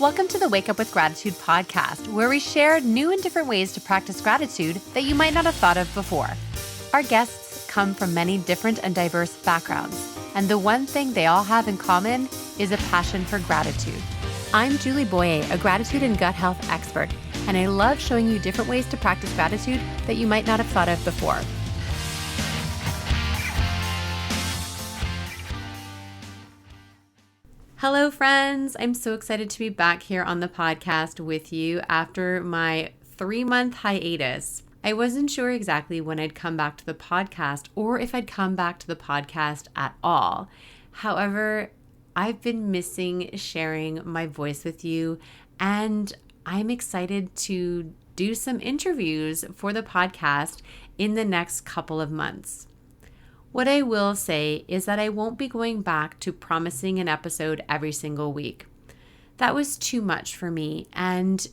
Welcome to the Wake Up with Gratitude podcast, where we share new and different ways to practice gratitude that you might not have thought of before. Our guests come from many different and diverse backgrounds, and the one thing they all have in common is a passion for gratitude. I'm Julie Boyer, a gratitude and gut health expert, and I love showing you different ways to practice gratitude that you might not have thought of before. Hello, friends. I'm so excited to be back here on the podcast with you after my 3-month hiatus. I wasn't sure exactly when I'd come back to the podcast or if I'd come back to the podcast at all. However, I've been missing sharing my voice with you, and I'm excited to do some interviews for the podcast in the next couple of months. What I will say is that I won't be going back to promising an episode every single week. That was too much for me, and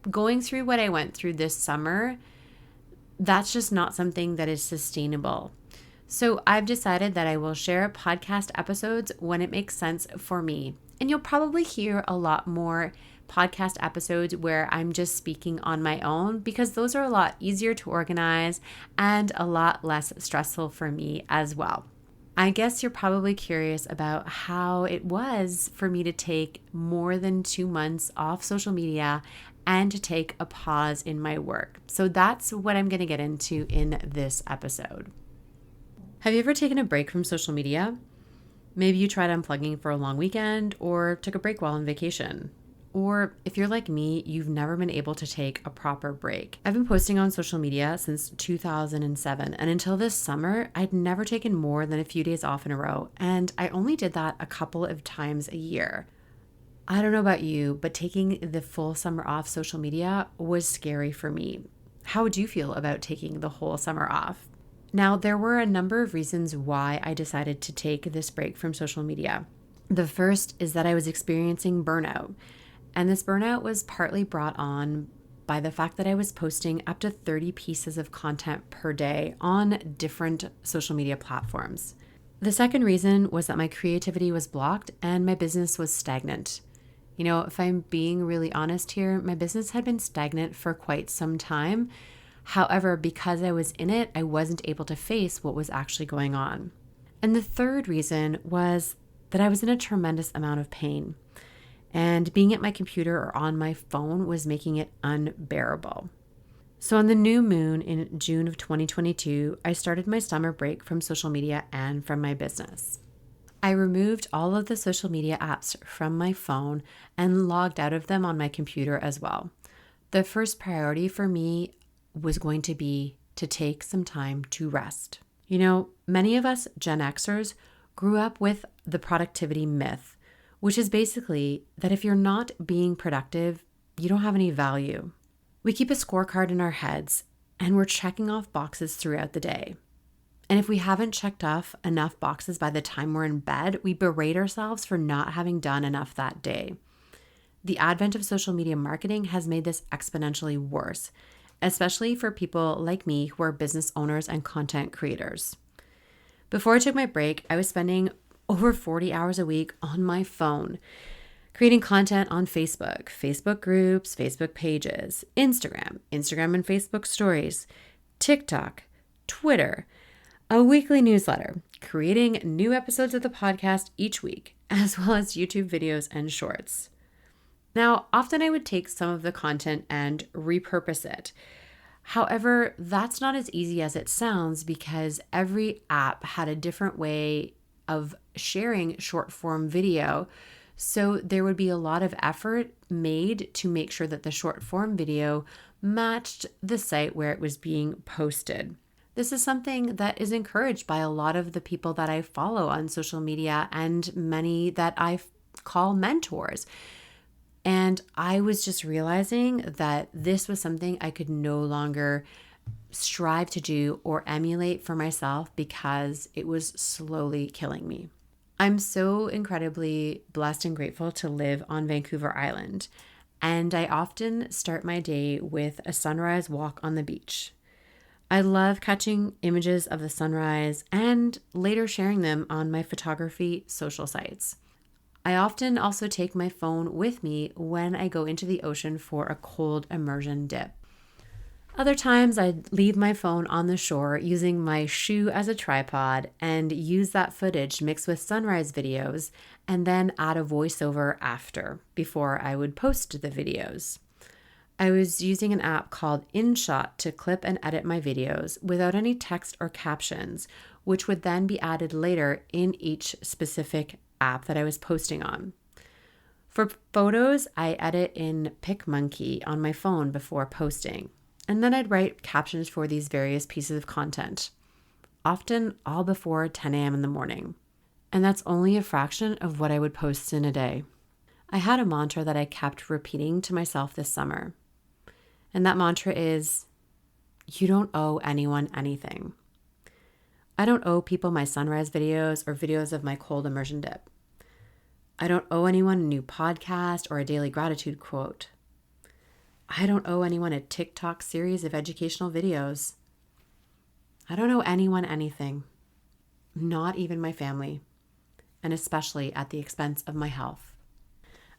going through what I went through this summer, that's just not something that is sustainable. So I've decided that I will share podcast episodes when it makes sense for me. And you'll probably hear a lot more podcast episodes where I'm just speaking on my own, because those are a lot easier to organize and a lot less stressful for me as well. I guess you're probably curious about how it was for me to take more than 2 months off social media and to take a pause in my work. So that's what I'm going to get into in this episode. Have you ever taken a break from social media? Maybe you tried unplugging for a long weekend or took a break while on vacation. Or if you're like me, you've never been able to take a proper break. I've been posting on social media since 2007, and until this summer, I'd never taken more than a few days off in a row, and I only did that a couple of times a year. I don't know about you, but taking the full summer off social media was scary for me. How would you feel about taking the whole summer off? Now, there were a number of reasons why I decided to take this break from social media. The first is that I was experiencing burnout. And this burnout was partly brought on by the fact that I was posting up to 30 pieces of content per day on different social media platforms. The second reason was that my creativity was blocked and my business was stagnant. You know, if I'm being really honest here, my business had been stagnant for quite some time. However, because I was in it, I wasn't able to face what was actually going on. And the third reason was that I was in a tremendous amount of pain. And being at my computer or on my phone was making it unbearable. So on the new moon in June of 2022, I started my summer break from social media and from my business. I removed all of the social media apps from my phone and logged out of them on my computer as well. The first priority for me was going to be to take some time to rest. You know, many of us Gen Xers grew up with the productivity myth, which is basically that if you're not being productive, you don't have any value. We keep a scorecard in our heads and we're checking off boxes throughout the day. And if we haven't checked off enough boxes by the time we're in bed, we berate ourselves for not having done enough that day. The advent of social media marketing has made this exponentially worse, especially for people like me who are business owners and content creators. Before I took my break, I was spending over 40 hours a week on my phone, creating content on Facebook, Facebook groups, Facebook pages, Instagram and Facebook stories, TikTok, Twitter, a weekly newsletter, creating new episodes of the podcast each week, as well as YouTube videos and shorts. Now, often I would take some of the content and repurpose it. However, that's not as easy as it sounds, because every app had a different way of sharing short form video. So there would be a lot of effort made to make sure that the short form video matched the site where it was being posted. This is something that is encouraged by a lot of the people that I follow on social media and many that I call mentors. And I was just realizing that this was something I could no longer strive to do or emulate for myself, because it was slowly killing me. I'm so incredibly blessed and grateful to live on Vancouver Island, and I often start my day with a sunrise walk on the beach. I love catching images of the sunrise and later sharing them on my photography social sites. I often also take my phone with me when I go into the ocean for a cold immersion dip. Other times, I'd leave my phone on the shore using my shoe as a tripod and use that footage mixed with sunrise videos and then add a voiceover after before I would post the videos. I was using an app called InShot to clip and edit my videos without any text or captions, which would then be added later in each specific app that I was posting on. For photos, I edit in PicMonkey on my phone before posting. And then I'd write captions for these various pieces of content, often all before 10 a.m. in the morning. And that's only a fraction of what I would post in a day. I had a mantra that I kept repeating to myself this summer. And that mantra is, you don't owe anyone anything. I don't owe people my sunrise videos or videos of my cold immersion dip. I don't owe anyone a new podcast or a daily gratitude quote. I don't owe anyone a TikTok series of educational videos. I don't owe anyone anything, not even my family, and especially at the expense of my health.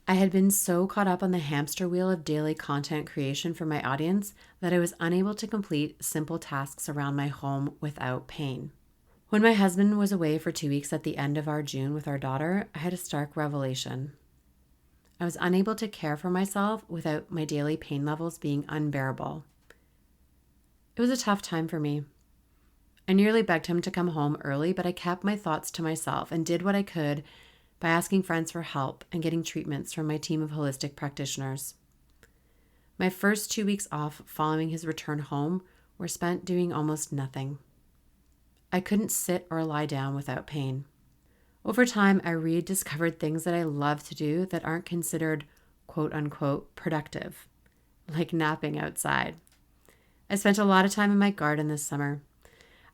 I had been so caught up on the hamster wheel of daily content creation for my audience that I was unable to complete simple tasks around my home without pain. When my husband was away for 2 weeks at the end of our June with our daughter, I had a stark revelation. I was unable to care for myself without my daily pain levels being unbearable. It was a tough time for me. I nearly begged him to come home early, but I kept my thoughts to myself and did what I could by asking friends for help and getting treatments from my team of holistic practitioners. My first 2 weeks off following his return home were spent doing almost nothing. I couldn't sit or lie down without pain. Over time, I rediscovered things that I love to do that aren't considered quote unquote productive, like napping outside. I spent a lot of time in my garden this summer.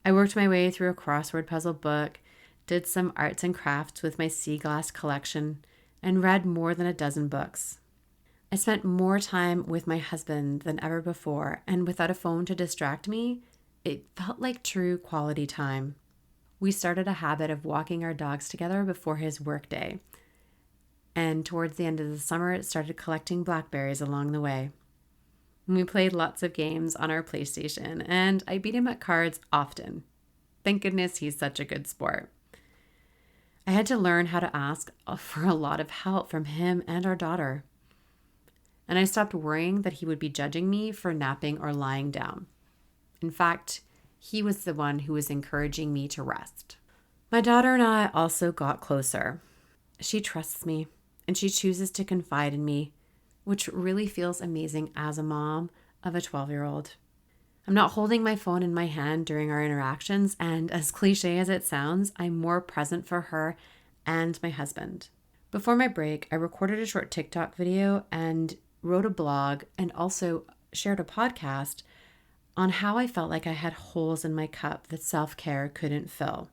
I worked my way through a crossword puzzle book, did some arts and crafts with my sea glass collection, and read more than a dozen books. I spent more time with my husband than ever before, and without a phone to distract me, it felt like true quality time. We started a habit of walking our dogs together before his workday. And towards the end of the summer, it started collecting blackberries along the way. We played lots of games on our PlayStation, and I beat him at cards often. Thank goodness he's such a good sport. I had to learn how to ask for a lot of help from him and our daughter. And I stopped worrying that he would be judging me for napping or lying down. In fact, he was the one who was encouraging me to rest. My daughter and I also got closer. She trusts me and she chooses to confide in me, which really feels amazing as a mom of a 12-year-old. I'm not holding my phone in my hand during our interactions, and as cliche as it sounds, I'm more present for her and my husband. Before my break, I recorded a short TikTok video and wrote a blog and also shared a podcast on how I felt like I had holes in my cup that self-care couldn't fill.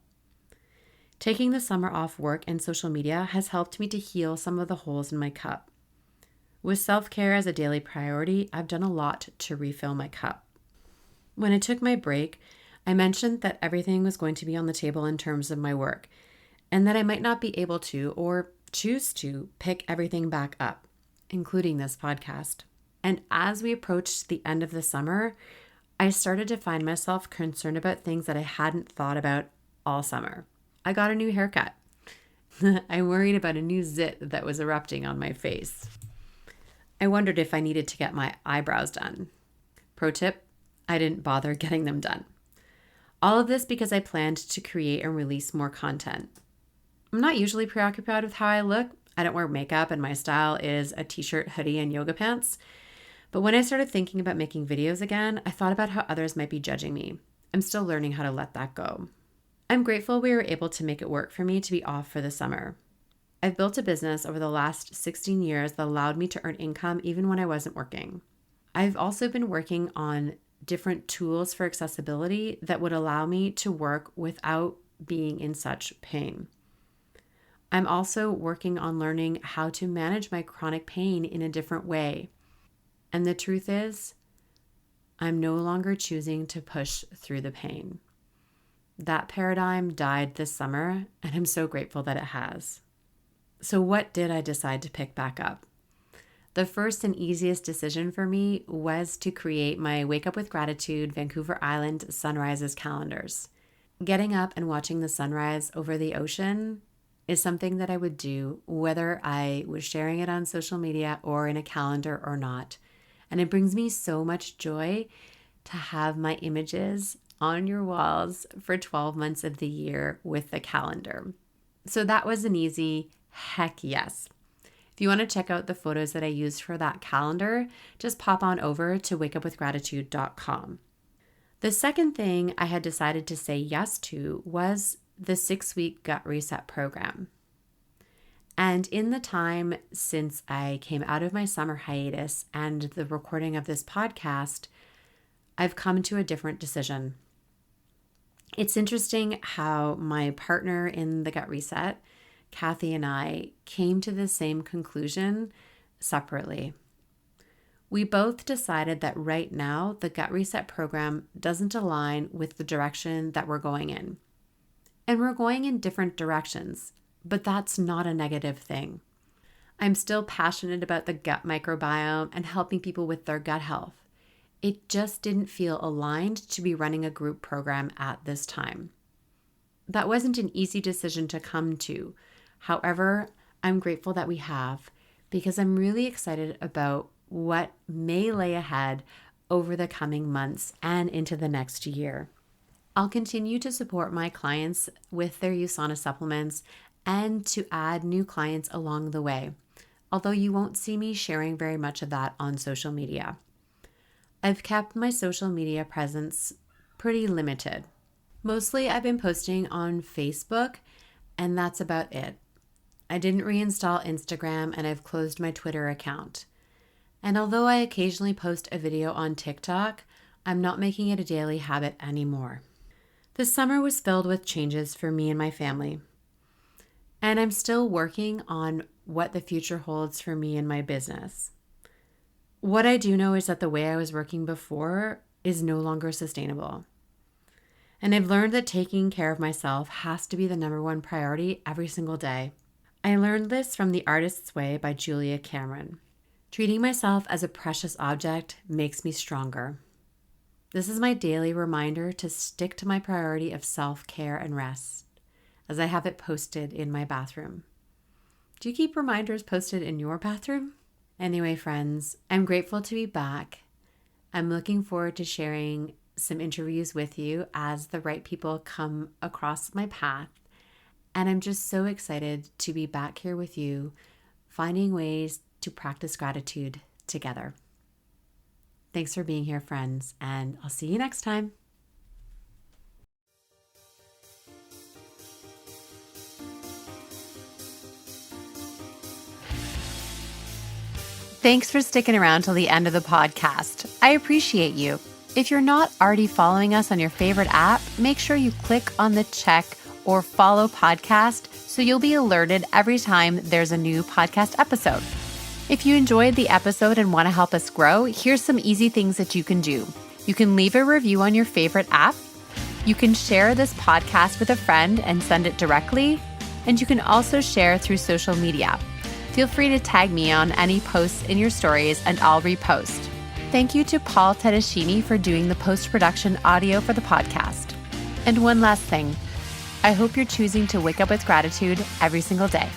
Taking the summer off work and social media has helped me to heal some of the holes in my cup. With self-care as a daily priority, I've done a lot to refill my cup. When I took my break, I mentioned that everything was going to be on the table in terms of my work, and that I might not be able to or choose to pick everything back up, including this podcast. And as we approached the end of the summer, I started to find myself concerned about things that I hadn't thought about all summer. I got a new haircut. I worried about a new zit that was erupting on my face. I wondered if I needed to get my eyebrows done. Pro tip, I didn't bother getting them done. All of this because I planned to create and release more content. I'm not usually preoccupied with how I look. I don't wear makeup and my style is a t-shirt, hoodie, and yoga pants. But when I started thinking about making videos again, I thought about how others might be judging me. I'm still learning how to let that go. I'm grateful we were able to make it work for me to be off for the summer. I've built a business over the last 16 years that allowed me to earn income even when I wasn't working. I've also been working on different tools for accessibility that would allow me to work without being in such pain. I'm also working on learning how to manage my chronic pain in a different way. And the truth is, I'm no longer choosing to push through the pain. That paradigm died this summer, and I'm so grateful that it has. So what did I decide to pick back up? The first and easiest decision for me was to create my Wake Up with Gratitude Vancouver Island sunrises calendars. Getting up and watching the sunrise over the ocean is something that I would do whether I was sharing it on social media or in a calendar or not. And it brings me so much joy to have my images on your walls for 12 months of the year with the calendar. So that was an easy heck yes. If you want to check out the photos that I used for that calendar, just pop on over to wakeupwithgratitude.com. The second thing I had decided to say yes to was the 6-week gut reset program. And in the time since I came out of my summer hiatus and the recording of this podcast, I've come to a different decision. It's interesting how my partner in the gut reset, Kathy, and I came to the same conclusion separately. We both decided that right now the gut reset program doesn't align with the direction that we're going in. And we're going in different directions, but that's not a negative thing. I'm still passionate about the gut microbiome and helping people with their gut health. It just didn't feel aligned to be running a group program at this time. That wasn't an easy decision to come to. However, I'm grateful that we have, because I'm really excited about what may lay ahead over the coming months and into the next year. I'll continue to support my clients with their USANA supplements and to add new clients along the way, although you won't see me sharing very much of that on social media. I've kept my social media presence pretty limited. Mostly I've been posting on Facebook, and that's about it. I didn't reinstall Instagram, and I've closed my Twitter account. And although I occasionally post a video on TikTok, I'm not making it a daily habit anymore. This summer was filled with changes for me and my family. And I'm still working on what the future holds for me and my business. What I do know is that the way I was working before is no longer sustainable. And I've learned that taking care of myself has to be the number one priority every single day. I learned this from The Artist's Way by Julia Cameron. Treating myself as a precious object makes me stronger. This is my daily reminder to stick to my priority of self-care and rest, as I have it posted in my bathroom. Do you keep reminders posted in your bathroom? Anyway, friends, I'm grateful to be back. I'm looking forward to sharing some interviews with you as the right people come across my path. And I'm just so excited to be back here with you, finding ways to practice gratitude together. Thanks for being here, friends, and I'll see you next time. Thanks for sticking around till the end of the podcast. I appreciate you. If you're not already following us on your favorite app, make sure you click on the check or follow podcast so you'll be alerted every time there's a new podcast episode. If you enjoyed the episode and want to help us grow, here's some easy things that you can do. You can leave a review on your favorite app. You can share this podcast with a friend and send it directly. And you can also share through social media. Feel free to tag me on any posts in your stories and I'll repost. Thank you to Paul Tedeschini for doing the post-production audio for the podcast. And one last thing, I hope you're choosing to wake up with gratitude every single day.